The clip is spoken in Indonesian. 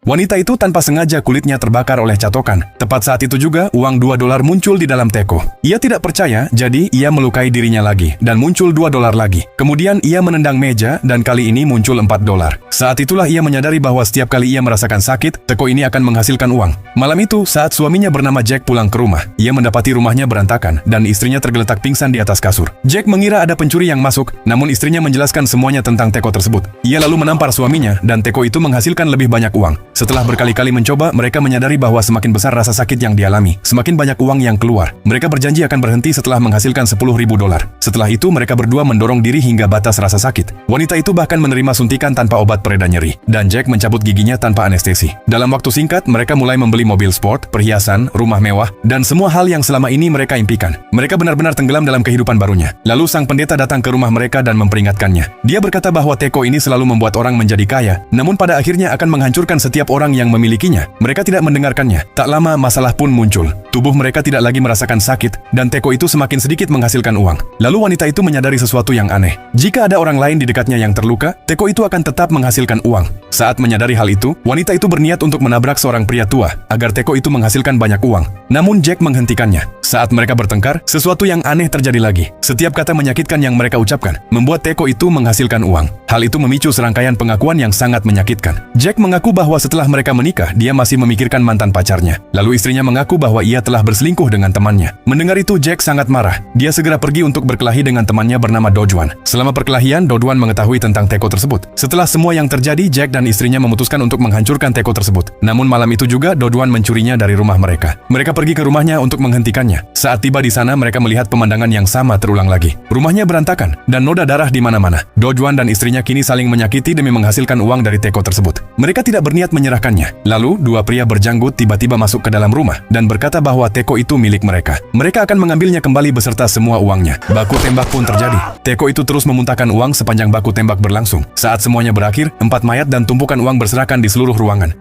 Wanita itu tanpa sengaja kulitnya terbakar oleh catokan. Tepat saat itu juga, uang $2 muncul di dalam teko. Ia tidak percaya, jadi ia melukai dirinya lagi, dan muncul $2 lagi. Kemudian ia menendang meja, dan kali ini muncul $4. Saat itulah ia menyadari bahwa setiap kali ia merasakan sakit, teko ini akan menghasilkan uang. Malam itu, saat suaminya bernama Jack pulang ke rumah, ia mendapati rumahnya berantakan, dan istrinya tergeletak pingsan di atas kasur. Jack mengira ada pencuri yang masuk, namun istrinya menjelaskan semuanya tentang teko tersebut. Ia lalu menampar suaminya, dan teko itu menghasilkan lebih banyak uang. Setelah berkali-kali mencoba, mereka menyadari bahwa semakin besar rasa sakit yang dialami, semakin banyak uang yang keluar. Mereka berjanji akan berhenti setelah menghasilkan $10.000. Setelah itu, mereka berdua mendorong diri hingga batas rasa sakit. Wanita itu bahkan menerima suntikan tanpa obat pereda nyeri, dan Jack mencabut giginya tanpa anestesi. Dalam waktu singkat, mereka mulai membeli mobil sport, perhiasan, rumah mewah, dan semua hal yang selama ini mereka impikan. Mereka benar-benar tenggelam dalam kehidupan barunya. Lalu sang pendeta datang ke rumah mereka dan memperingatkannya. Dia berkata bahwa teko ini selalu membuat orang menjadi kaya, namun pada akhirnya akan menghancurkan setiap orang yang memilikinya. Mereka tidak mendengarkannya. Tak lama masalah pun muncul. Tubuh mereka tidak lagi merasakan sakit, dan teko itu semakin sedikit menghasilkan uang. Lalu wanita itu menyadari sesuatu yang aneh. Jika ada orang lain di dekatnya yang terluka, teko itu akan tetap menghasilkan uang. Saat menyadari hal itu, wanita itu berniat untuk menabrak seorang pria tua, agar teko itu menghasilkan banyak uang. Namun Jack menghentikannya. Saat mereka bertengkar, sesuatu yang aneh terjadi lagi. Setiap kata menyakitkan yang mereka ucapkan, membuat teko itu menghasilkan uang. Hal itu memicu serangkaian pengakuan yang sangat menyakitkan. Jack mengaku bahwa setelah mereka menikah, dia masih memikirkan mantan pacarnya. Lalu istrinya mengaku bahwa ia telah berselingkuh dengan temannya. Mendengar itu, Jack sangat marah. Dia segera pergi untuk berkelahi dengan temannya bernama Dojuan. Selama perkelahian, Dojuan mengetahui tentang teko tersebut. Setelah semua yang terjadi, Jack dan istrinya memutuskan untuk menghancurkan teko tersebut. Namun malam itu juga, Dojuan mencurinya dari rumah mereka. Mereka pergi ke rumahnya untuk menghentikannya. Saat tiba di sana, mereka melihat pemandangan yang sama terulang lagi. Rumahnya berantakan, dan noda darah di mana-mana. Dojuan dan istrinya kini saling menyakiti demi menghasilkan uang dari teko tersebut. Mereka tidak berniat menyerahkannya. Lalu, dua pria berjanggut tiba-tiba masuk ke dalam rumah dan berkata bahwa teko itu milik mereka. Mereka akan mengambilnya kembali beserta semua uangnya. Baku tembak pun terjadi. Teko itu terus memuntahkan uang sepanjang baku tembak berlangsung. Saat semuanya berakhir, 4 mayat dan tumpukan uang berserakan di seluruh ruangan.